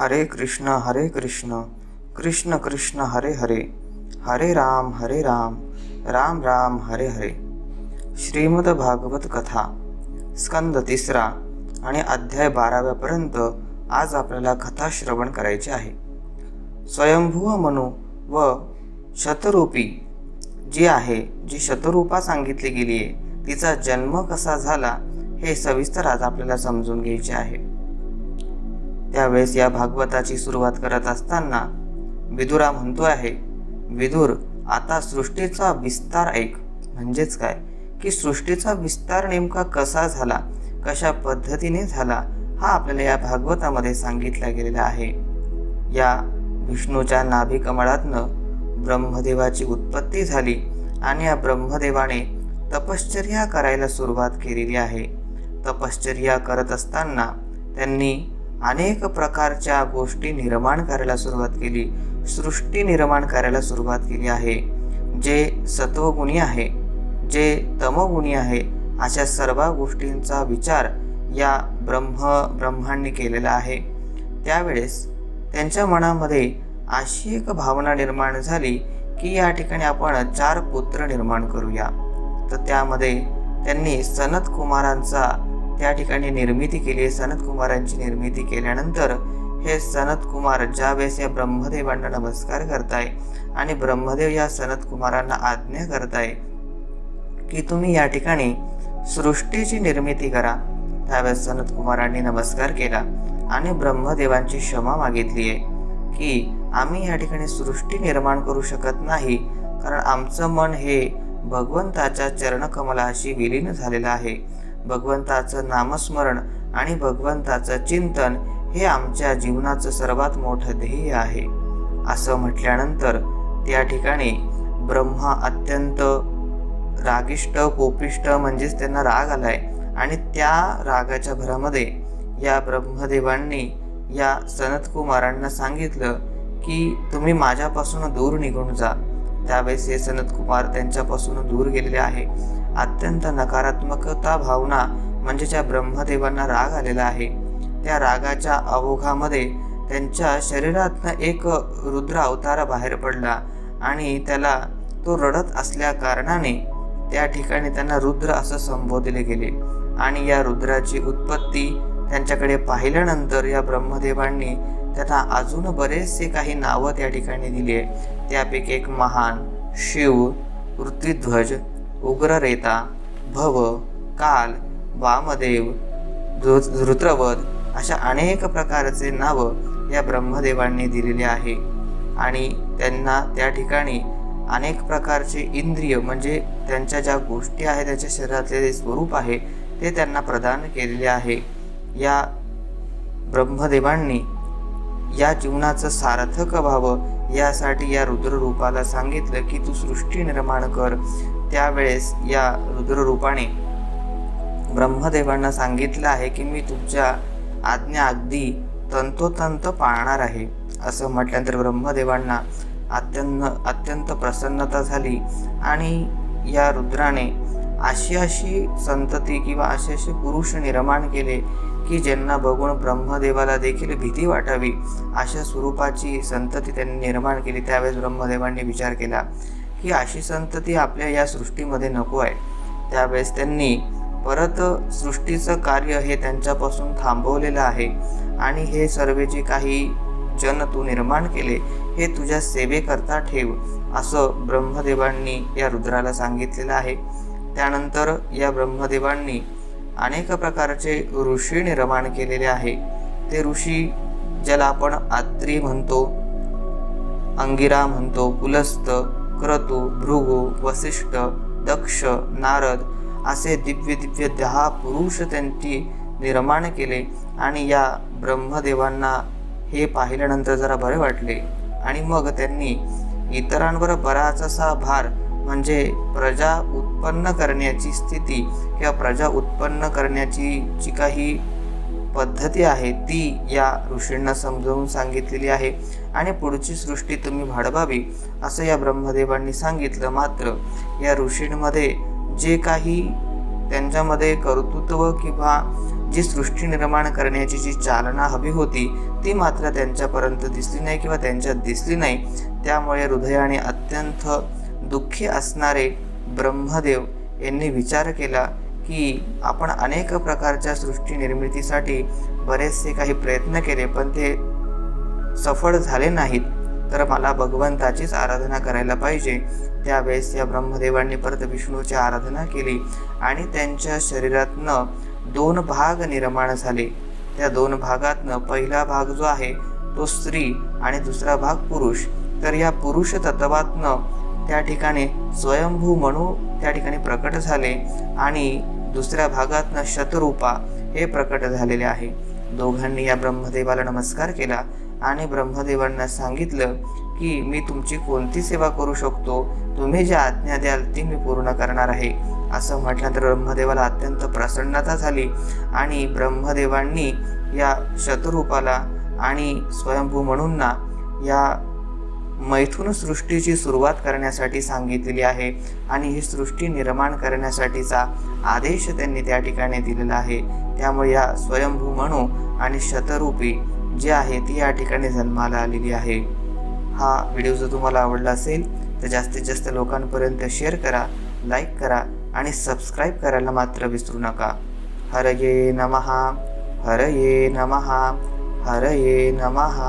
हरे कृष्ण कृष्ण कृष्ण हरे हरे, हरे राम राम राम हरे हरे। श्रीमद भागवत कथा स्कंद 3 आणि अध्याय 12 पर्यंत आज आपल्याला कथा श्रवण करायची आहे। स्वयंभू मनु व शतरूपी जी शतरूपा सांगितली गेली आहे, तिचा जन्म कसा झाला हे सविस्तर आज आपल्याला समजून घ्यायचे आहे। त्यावेळेस या भागवताची सुरुवात करत असताना विदुरा म्हणतो आहे, विदुर आता सृष्टीचा विस्तार ऐक। म्हणजेच काय की सृष्टीचा विस्तार नेमका कसा झाला, कशा पद्धतीने झाला, हा आपल्याला या भागवतामध्ये सांगितला गेलेला आहे। या विष्णूच्या नाभी कमळातनं ब्रह्मदेवाची उत्पत्ती झाली आणि या ब्रह्मदेवाने तपश्चर्या करायला सुरुवात केलेली आहे। तपश्चर्या करत असताना त्यांनी अनेक प्रकारच्या गोष्टी निर्माण करायला सुरुवात केली, सृष्टी निर्माण करायला सुरुवात केली आहे। जे सत्वगुणी आहे, जे तमगुणी आहे, अशा सर्व गोष्टींचा विचार या ब्रह्मांनी केलेला आहे। त्यावेळेस त्यांच्या मनामध्ये अशी एक भावना निर्माण झाली की या ठिकाणी आपण 4 पुत्र निर्माण करूया। तर त्यामध्ये त्यांनी सनत कुमारांचा त्या ठिकाणी निर्मिती केली। सनत कुमारांची निर्मिती केल्यानंतर हे सनत कुमार ज्यावेळेस या ब्रह्मदेवांना नमस्कार करताय आणि ब्रह्मदेव या सनत कुमारांना आज्ञा करताय की तुम्ही या ठिकाणी सृष्टीची निर्मिती करा, त्यावेळेस सनत कुमारांनी नमस्कार केला आणि ब्रह्मदेवांची क्षमा मागितली आहे की आम्ही या ठिकाणी सृष्टी निर्माण करू शकत नाही, कारण आमचं मन हे भगवंताच्या चरणकमलाशी विलीन झालेलं आहे। भगवंताचं नामस्मरण आणि भगवंताचं चिंतन हे आमच्या जीवनाचं सर्वात मोठं ध्येय आहे। असं म्हटल्यानंतर त्या ठिकाणी ब्रह्मा अत्यंत रागिष्ट कोपिष्ट, म्हणजेच त्यांना राग आलाय आणि त्या रागाच्या भरामध्ये या ब्रह्मदेवांनी या सनत कुमारांना सांगितलं की तुम्ही माझ्यापासून दूर निघून जा। त्यावेळेस हे सनत कुमार त्यांच्यापासून दूर गेलेले आहे। अत्यंत नकारात्मकता भावना म्हणजे ज्या ब्रह्मदेवांना राग आलेला आहे, त्या रागाच्या अवघामध्ये त्यांच्या शरीरातनं एक रुद्र अवतार बाहेर पडला आणि त्याला तो रडत असल्या कारणाने त्या ठिकाणी त्यांना रुद्र असं संबोधले गेले। आणि या रुद्राची उत्पत्ती त्यांच्याकडे पाहिल्यानंतर या ब्रह्मदेवांनी त्यांना अजून बरेचसे काही नावं त्या ठिकाणी दिली आहे। त्यापैकी एक महान, शिव, पृथ्वीध्वज, उग्ररेता, भव, काल, वामदेव, रुद्रवध अशा अनेक प्रकारचे नावं या ब्रह्मदेवांनी दिलेले आहे। आणि त्यांना त्या ठिकाणी अनेक प्रकारचे इंद्रिय म्हणजे त्यांच्या ज्या गोष्टी आहेत, त्यांच्या शरीरातले स्वरूप आहे ते त्यांना प्रदान केलेले आहे। या ब्रह्मदेवांनी या जीवनाचं सार्थक व्हावं यासाठी या रुद्ररूपाला सांगितलं की तू सृष्टी निर्माण कर। त्यावेळेस या रुद्ररूपाने ब्रह्मदेवांना सांगितलं आहे की मी तुमच्या आज्ञा अगदी तंतोतंत पाळणार आहे। असं म्हटल्यानंतर ब्रह्मदेवांना अत्यंत प्रसन्नता झाली आणि या रुद्राने अशी संतती किंवा असे पुरुष निर्माण केले की ज्यांना बघून ब्रह्मदेवाला देखील भीती वाटावी, अशा स्वरूपाची संतती त्यांनी निर्माण केली। त्यावेळेस ब्रह्मदेवांनी विचार केला की अशी संतती आपल्या या सृष्टीमध्ये नको आहे। त्यावेळेस त्यांनी परत सृष्टीचं कार्य हे त्यांच्यापासून थांबवलेलं आहे आणि हे सर्व जे काही जन तू निर्माण केले हे तुझ्या सेवेकरता ठेव, असं ब्रह्मदेवांनी या रुद्राला सांगितलेलं आहे। त्यानंतर या ब्रह्मदेवांनी अनेक प्रकारचे ऋषी निर्माण केलेले आहे। ते ऋषी ज्याला आपण आत्री म्हणतो, अंगिरा म्हणतो, पुलस्त, क्रतु, भृगु, वसिष्ठ, दक्ष, नारद असे दिव्य 10 पुरुष त्यांनी निर्माण केले। आणि या ब्रह्मदेवांना हे पाहिल्यानंतर जरा बरे वाटले आणि मग त्यांनी इतरांवर बराच असा भार म्हणजे प्रजा उत्पन्न करण्याची स्थिती किंवा प्रजा उत्पन्न करण्याची जी काही पद्धती आहे ती या ऋषींना समजावून सांगितलेली आहे आणि पुढची सृष्टी तुम्ही वाढवावी असं या ब्रह्मदेवांनी सांगितलं। मात्र या ऋषींमध्ये जे काही त्यांच्यामध्ये कर्तृत्व किंवा जी सृष्टी निर्माण करण्याची जी चालना हवी होती ती मात्र त्यांच्यापर्यंत दिसली नाही किंवा त्यांच्यात दिसली नाही. त्यामुळे हृदयाने अत्यंत दुःखी असणारे ब्रह्मदेव यांनी विचार केला की आपण अनेक प्रकारच्या सृष्टी निर्मितीसाठी बरेचसे काही प्रयत्न केले पण ते सफळ झाले नाहीत, तर मला भगवंताचीच आराधना करायला पाहिजे. त्यावेळेस या ब्रह्मदेवांनी परत विष्णूची आराधना केली आणि त्यांच्या शरीरातनं 2 भाग निर्माण झाले. त्या 2 भागातनं पहिला भाग जो आहे तो स्त्री आणि दुसरा भाग पुरुष. तर या पुरुष तत्वातनं त्या ठिकाणी स्वयंभू मनू त्या ठिकाणी प्रकट झाले आणि दुसऱ्या भागातनं शतरूपा हे प्रकट झालेले आहे. दोघांनी या ब्रह्मदेवाला नमस्कार केला आणि ब्रह्मदेवांना सांगितलं की मी तुमची कोणती सेवा करू शकतो, तुम्ही जी आज्ञा द्याल ती मी पूर्ण करणार आहे. असं म्हटल्यानंतर ब्रह्मदेवाला अत्यंत प्रसन्नता झाली आणि ब्रह्मदेवांनी या शतरूपाला आणि स्वयंभू म्हणूंना या मैथुन सृष्टीची सुरुवात करण्यासाठी सांगितलेली आहे आणि ही सृष्टी निर्माण करण्यासाठीचा आदेश त्यांनी त्या ठिकाणी दिलेला आहे. त्यामुळे या स्वयंभू म्हणू आणि शतरूपी जी आहे ती या ठिकाणी जन्माला आलेली आहे. हा व्हिडिओ जर तुम्हाला आवडला असेल तर जास्तीत जास्त लोकांपर्यंत शेअर करा, लाईक करा आणि सबस्क्राईब करायला मात्र विसरू नका. हरये नमः, हरये नमः, हरये नमः.